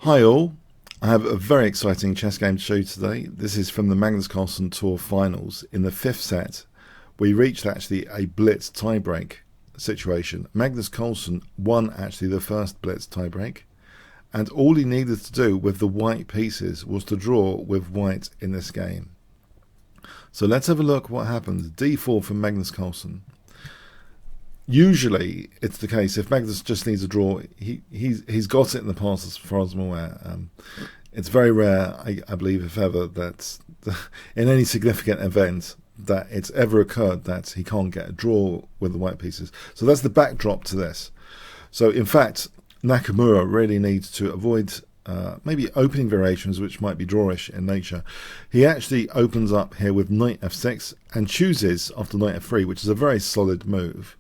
Hi all, I have a very exciting chess game to show you today. This is from the Magnus Carlsen Tour Finals. In the fifth set, we reached actually a blitz tiebreak situation. Magnus Carlsen won actually the first blitz tiebreak, and all he needed to do with the white pieces was to draw with white in this game. So let's have a look what happens. D4 from Magnus Carlsen. Usually it's the case if Magnus just needs a draw, he's got it in the past as far as I'm aware. It's very rare, I believe, if ever, that in any significant event that it's ever occurred that he can't get a draw with the white pieces. So that's the backdrop to this. So in fact, Nakamura really needs to avoid maybe opening variations which might be drawish in nature. He actually opens up here with knight f6 and chooses after knight f3, which is a very solid move.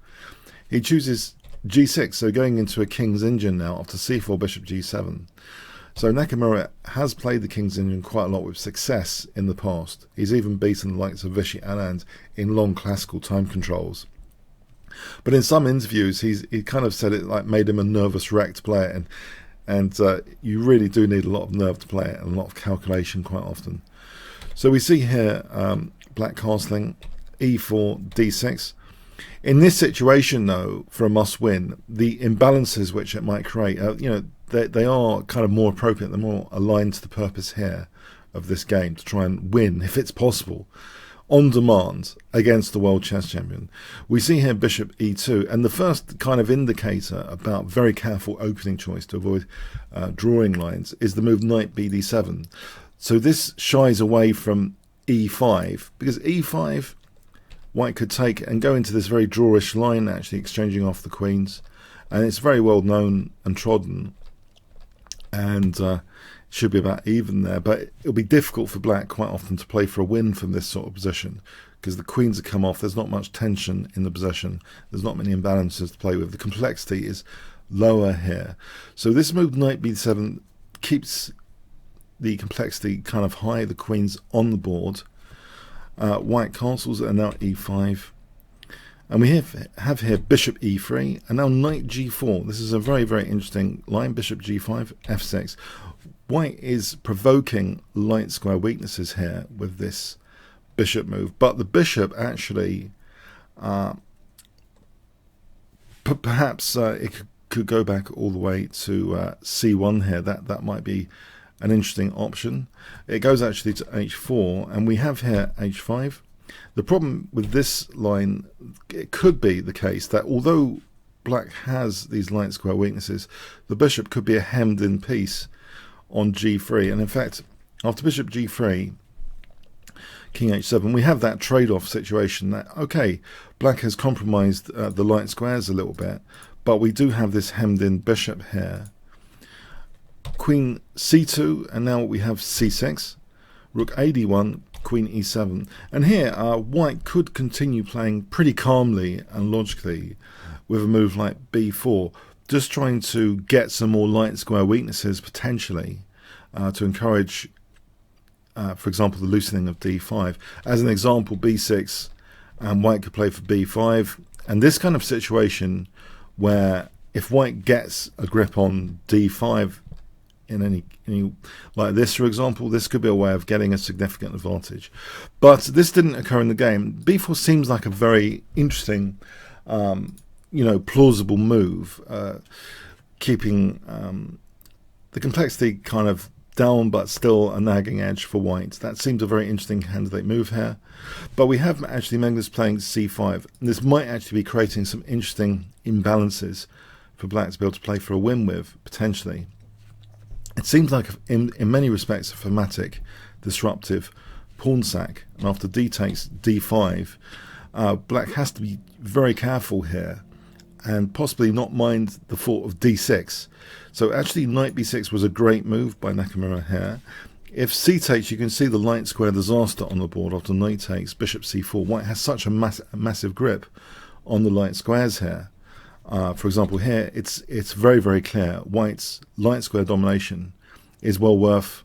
He chooses g6, so going into a king's engine now after c4, bishop g7. So Nakamura has played the king's engine quite a lot with success in the past. He's even beaten the likes of Vishy Anand in long classical time controls. But in some interviews, he kind of said it like made him a nervous wreck to play it, and you really do need a lot of nerve to play it and a lot of calculation quite often. So we see here black castling e4, d6. In this situation, though, for a must-win, the imbalances which it might create, they are kind of more appropriate, they're more aligned to the purpose here of this game, to try and win, if it's possible, on demand against the world chess champion. We see here bishop e2, and the first kind of indicator about very careful opening choice to avoid drawing lines is the move knight bd7. So this shies away from e5, because e5, white could take and go into this very drawish line, actually exchanging off the queens, and it's very well known and trodden, and should be about even there, but it'll be difficult for black quite often to play for a win from this sort of position, because the queens have come off, there's not much tension in the position, there's not many imbalances to play with, the complexity is lower here. So this move knight b7 keeps the complexity kind of high, the queens on the board. White castles are now e5, and we have here bishop e3, and now knight g4. This is a very, very interesting line. Bishop g5, f6. White is provoking light square weaknesses here with this bishop move, but the bishop actually perhaps it could go back all the way to c1 here. That might be an interesting option. It goes actually to h4, and we have here h5. The problem with this line, it could be the case that although black has these light square weaknesses, the bishop could be a hemmed in piece on g3, and in fact after bishop g3, king h7, we have that trade-off situation that, okay, black has compromised the light squares a little bit, but we do have this hemmed in bishop here. Queen c2, and now we have c6, rook ad1, queen e7, and here white could continue playing pretty calmly and logically with a move like b4, just trying to get some more light square weaknesses potentially to encourage, for example, the loosening of d5. As an example, b6, and white could play for b5, and this kind of situation where if white gets a grip on d5 in any like this, for example, this could be a way of getting a significant advantage. But this didn't occur in the game. b4 seems like a very interesting, plausible move, keeping the complexity kind of down, but still a nagging edge for white. That seems a very interesting candidate move here. But we have actually Magnus playing c5. This might actually be creating some interesting imbalances for black to be able to play for a win with, potentially. It seems like, in many respects, a thematic, disruptive pawn sack. And after d takes d5, black has to be very careful here and possibly not mind the thought of d6. So actually knight b6 was a great move by Nakamura here. If c takes, you can see the light square disaster on the board after knight takes, bishop c4. White has such a massive grip on the light squares here. For example, here it's very, very clear white's light square domination is well worth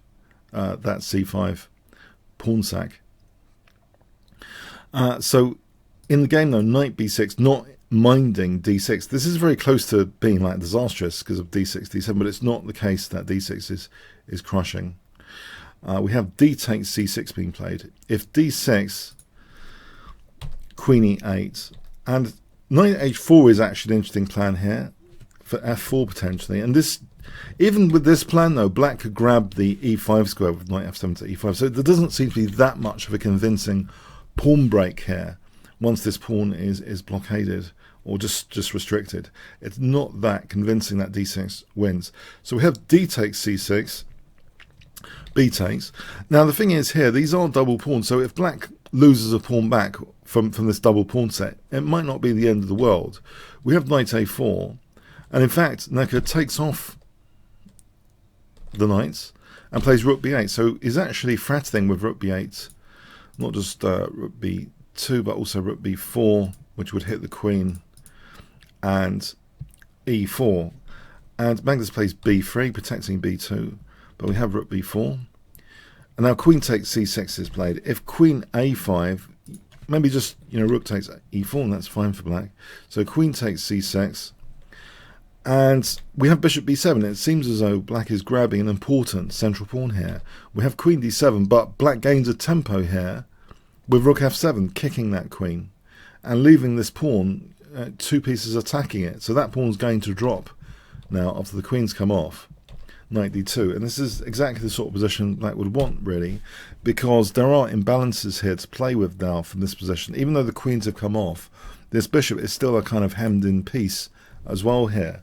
that c5 pawn sack. So in the game, though, knight b6, not minding d6. This is very close to being like disastrous because of d6, d7, but it's not the case that d6 is crushing. We have d takes c6 being played. If d6, queen e8, and knight h4 is actually an interesting plan here for f4 potentially. And this, even with this plan though, black could grab the e5 square with knight f7 to e5. So there doesn't seem to be that much of a convincing pawn break here once this pawn is blockaded or just restricted. It's not that convincing that d6 wins. So we have d takes c6, b takes. Now the thing is here, these are double pawns, so if black loses a pawn back from this double pawn set, it might not be the end of the world. We have knight a4, and in fact Naka takes off the knights and plays rook b8, so he's actually threatening with rook b8, not just rook b2 but also rook b4, which would hit the queen, and e4, and Magnus plays b3 protecting b2, but we have rook b4, and now queen takes c6 is played. If queen a5, maybe just rook takes e4, and that's fine for black. So queen takes c6, and we have bishop b7. It seems as though black is grabbing an important central pawn here. We have queen d7, but black gains a tempo here with rook f7, kicking that queen and leaving this pawn two pieces attacking it. So that pawn's going to drop now after the queen's come off. Knight d2, and this is exactly the sort of position black would want, really, because there are imbalances here to play with now from this position. Even though the queens have come off, this bishop is still a kind of hemmed in piece as well here.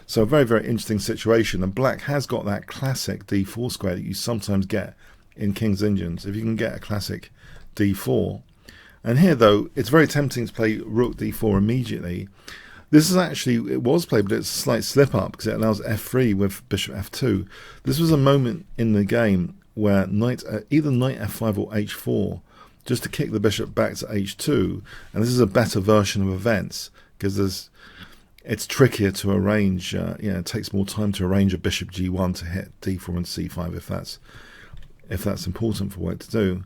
So a very, very interesting situation, and black has got that classic d4 square that you sometimes get in King's Indians, if you can get a classic d4. And here though, it's very tempting to play rook d4 immediately. This is actually, it was played, but it's a slight slip up because it allows f3 with bishop f2. This was a moment in the game where either knight f5 or h4, just to kick the bishop back to h2, and this is a better version of events because it's trickier to arrange. It takes more time to arrange a bishop g1 to hit d4 and c5 if that's important for white to do.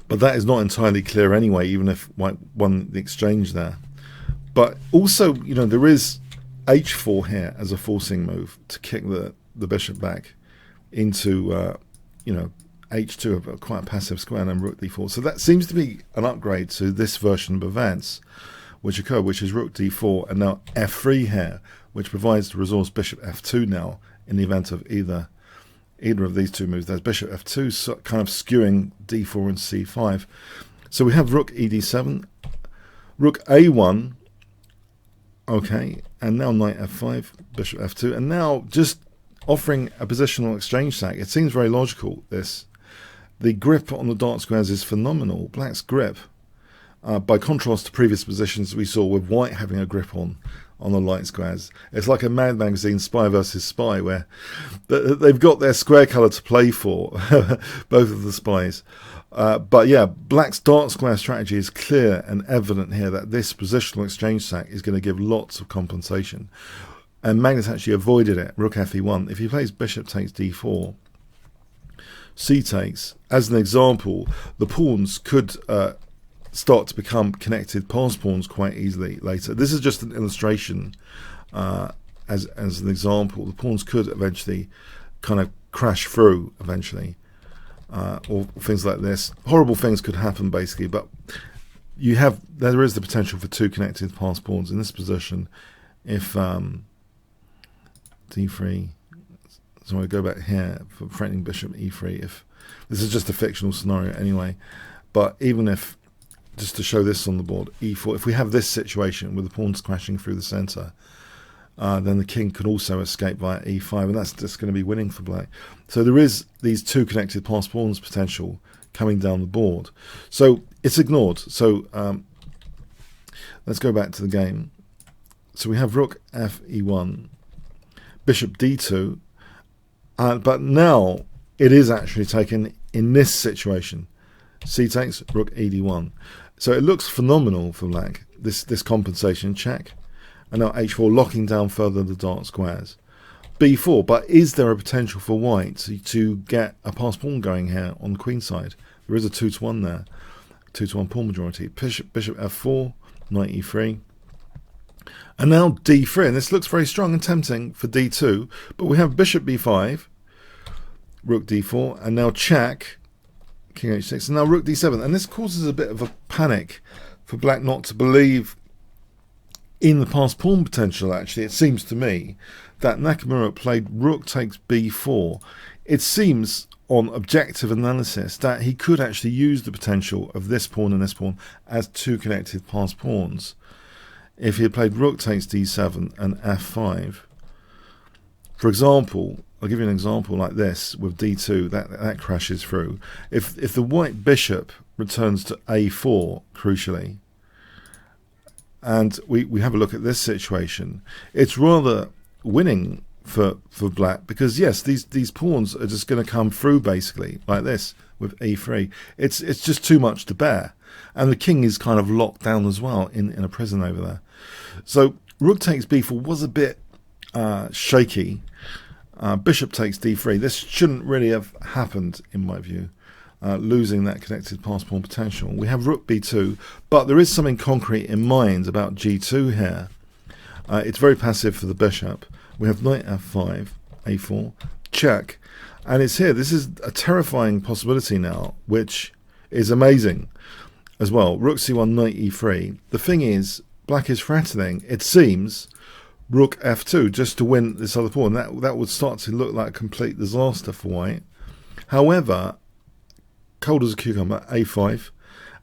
But that is not entirely clear anyway, even if white won the exchange there. But also, there is h4 here as a forcing move to kick the bishop back into, h2, quite a passive square, and then rook d4. So that seems to be an upgrade to this version of events which occurred, which is rook d4, and now f3 here, which provides the resource bishop f2 now in the event of either of these two moves. There's bishop f2, so kind of skewing d4 and c5. So we have rook ed7, rook a1, okay, and now knight f5, bishop f2, and now just offering a positional exchange sack. It seems very logical, this. The grip on the dark squares is phenomenal. Black's grip, by contrast to previous positions we saw with white having a grip on the light squares. It's like a Mad Magazine Spy versus Spy, where they've got their square colour to play for, both of the spies. But yeah, black's dark square strategy is clear and evident here that this positional exchange sack is going to give lots of compensation. And Magnus actually avoided it. Rook fe1. If he plays bishop takes d4, c takes, as an example, the pawns could start to become connected pass pawns quite easily later. This is just an illustration as an example. The pawns could eventually kind of crash through eventually, or things like this. Horrible things could happen basically, but there is the potential for two connected pass pawns in this position if d3. So I go back here for threatening bishop e3. If this is just a fictional scenario anyway, but even if, just to show this on the board, e4, if we have this situation with the pawns crashing through the center, then the king can also escape via e5, and that's just going to be winning for black. So there is these two connected pass pawns potential coming down the board. So it's ignored. So let's go back to the game. So we have rook fe1, bishop d2, but now it is actually taken in this situation. C takes, rook ed1. So it looks phenomenal for black, this compensation check. And now h4, locking down further the dark squares. b4, but is there a potential for white to get a pass pawn going here on the queen side? There is a 2-to-1 there, 2-to-1 pawn majority. Bishop f4, knight e3. And now d3, and this looks very strong and tempting for d2, but we have bishop b5, rook d4, and now check, king h6, and now rook d7, and this causes a bit of a panic for black not to believe in the passed pawn potential. Actually, it seems to me that Nakamura played rook takes b4. It seems on objective analysis that he could actually use the potential of this pawn and this pawn as two connected passed pawns. If he had played rook takes d7 and f5, for example, I'll give you an example like this with d2, that crashes through. If the white bishop returns to a4, crucially, and we have a look at this situation, it's rather winning for black, because yes, these pawns are just going to come through basically like this with e3. It's just too much to bear, and the king is kind of locked down as well in a prison over there. So rook takes b4 was a bit shaky. Bishop takes d3. This shouldn't really have happened in my view, losing that connected passed pawn potential. We have rook b2, but there is something concrete in mind about g2 here. It's very passive for the bishop. We have knight f5, a4, check, and it's here. This is a terrifying possibility now, which is amazing as well. Rook c1, knight e3. The thing is, black is threatening, it seems, rook f2 just to win this other pawn. That would start to look like a complete disaster for white. However, cold as a cucumber, a5,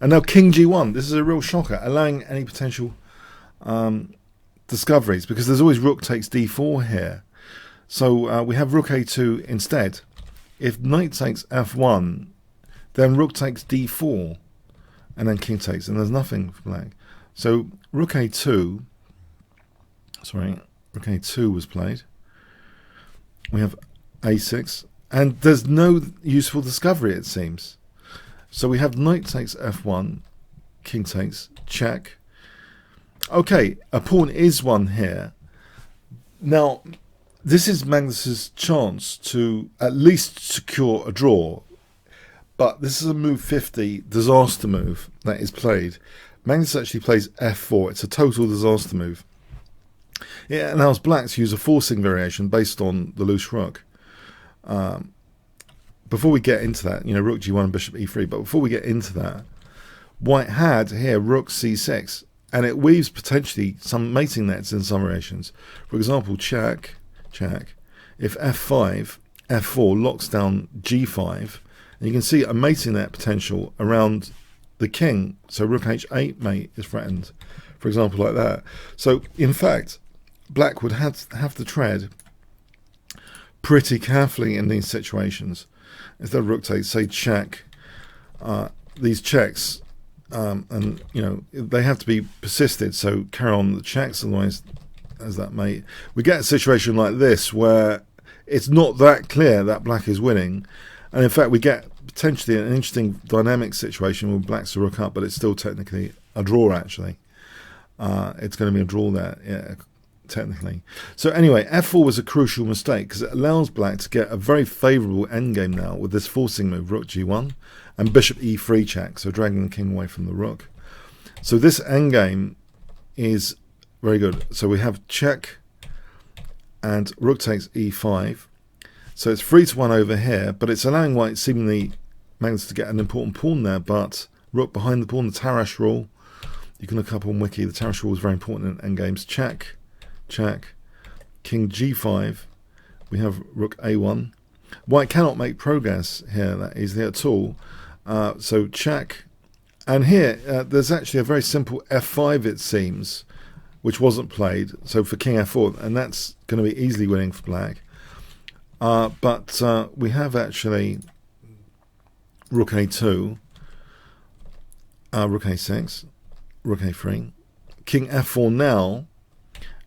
and now king g1. This is a real shocker, allowing any potential discoveries, because there's always rook takes d4 here. So we have rook a2 instead. If knight takes f1, then rook takes d4, and then king takes, and there's nothing for black. So rook a2, rook a2 was played. We have a6, and there's no useful discovery, it seems. So we have knight takes f1, king takes, check. Okay, a pawn is won here. Now, this is Magnus's chance to at least secure a draw, but this is a move 50 disaster move that is played. Magnus actually plays f4. It's a total disaster move. It allows black to use a forcing variation based on the loose rook. Before we get into that, rook g1 and bishop e3, but before we get into that, white had here rook c6, and it weaves potentially some mating nets in some variations. For example, check, check. If f5, f4 locks down g5, and you can see a mating net potential around the king. So rook h8 mate is threatened, for example, like that. So in fact, black would have to tread pretty carefully in these situations. If the rook takes, say, check, these checks, and they have to be persisted. So carry on the checks, otherwise, as that mate, we get a situation like this where it's not that clear that black is winning, and in fact we get potentially an interesting dynamic situation where black's a rook up, but it's still technically a draw. Actually, it's going to be a draw there, yeah, technically. So anyway, f4 was a crucial mistake because it allows black to get a very favourable endgame now with this forcing move, rook g1 and bishop e3 check, so dragging the king away from the rook. So this endgame is very good. So we have check and rook takes e5. So it's 3-1 over here, but it's allowing white seemingly Magnus to get an important pawn there, but rook behind the pawn, the Tarrasch rule. You can look up on Wiki, the Tarrasch rule is very important in endgames. Check, check, king g5, we have rook a1. White cannot make progress here that easily at all. So check, and here there's actually a very simple f5 it seems, which wasn't played, so for king f4, and that's going to be easily winning for black. But we have actually rook a2, rook a6, rook a3, king f4 now,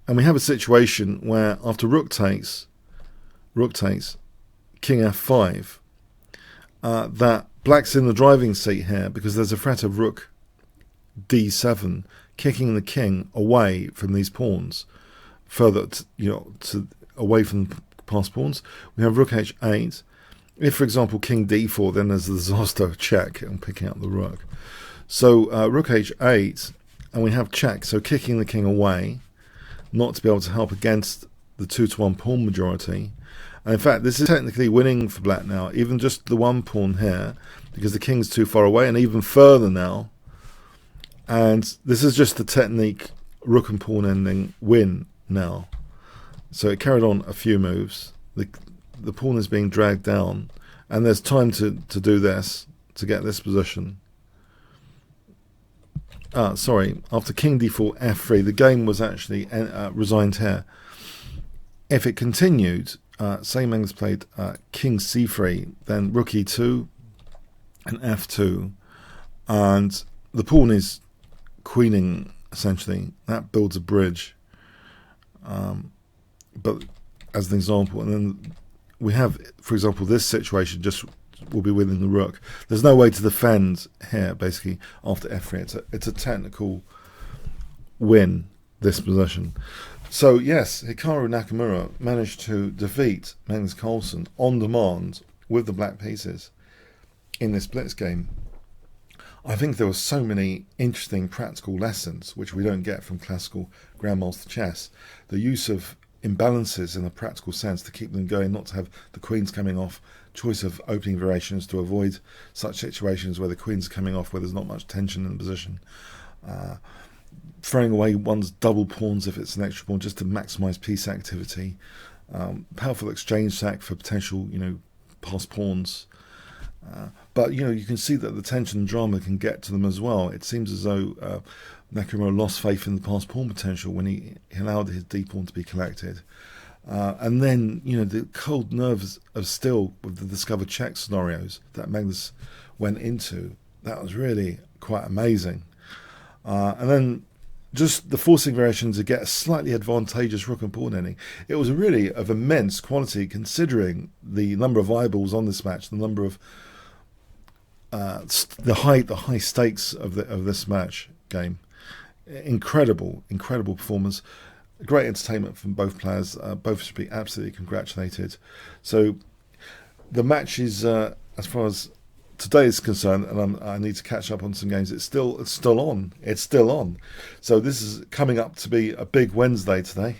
and we have a situation where after rook takes, king f5, that black's in the driving seat here because there's a threat of rook d7, kicking the king away from these pawns, further away from the passed pawns. We have rook h8. If, for example, king d4, then there's the disaster check and picking up the rook. So rook h8, and we have check, so kicking the king away, not to be able to help against the 2-to-1 pawn majority. And in fact, this is technically winning for black now, even just the one pawn here, because the king's too far away, and even further now. And this is just the technique, rook and pawn ending win now. So it carried on a few moves. The pawn is being dragged down, and there's time to do this, to get this position. Sorry, after king d4 f3, the game was actually resigned here. If it continued, say Magnus played king c3, then rook e2 and f2, and the pawn is queening, essentially. That builds a bridge. But as an example, and then we have, for example, this situation just will be winning the rook. There's no way to defend here, basically, after f3. It's a technical win, this position. So, yes, Hikaru Nakamura managed to defeat Magnus Carlsen on demand with the black pieces in this blitz game. I think there were so many interesting practical lessons which we don't get from classical Grandmaster chess. The use of imbalances in a practical sense to keep them going, not to have the queens coming off, choice of opening variations to avoid such situations where the queen's coming off, where there's not much tension in the position. Throwing away one's double pawns if it's an extra pawn just to maximise piece activity. Powerful exchange sack for potential, passed pawns. But, you can see that the tension and drama can get to them as well. It seems as though Nakamura lost faith in the passed pawn potential when he allowed his d pawn to be collected. And then, the cold nerves of steel with the discovered check scenarios that Magnus went into, that was really quite amazing. And then just the forcing variation to get a slightly advantageous rook and pawn ending. It was really of immense quality considering the number of eyeballs on this match, the number of the high stakes of this match game. Incredible performance. Great entertainment from both players. Both should be absolutely congratulated. So the match is, as far as today is concerned, and I need to catch up on some games. It's still on. It's still on. So this is coming up to be a big Wednesday today.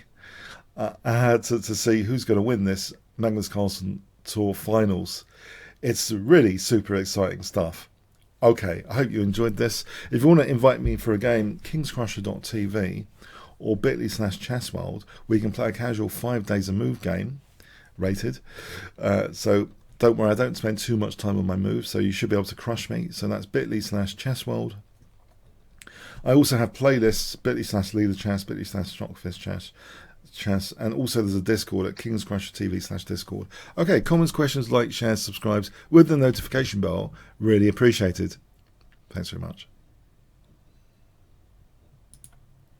I had to see who's going to win this Magnus Carlsen Tour Finals. It's really super exciting stuff. Okay, I hope you enjoyed this. If you want to invite me for a game, kingscrusher.tv or bit.ly/chessworld, where you can play a casual 5 days a move game, rated. So don't worry, I don't spend too much time on my moves, so you should be able to crush me. So that's bit.ly/chessworld. I also have playlists, bit.ly/leaderchess, bit.ly/stockfishchess, and also there's a Discord at kingscrusher.tv/discord. Okay, comments, questions, like, shares, subscribes with the notification bell. Really appreciated. Thanks very much.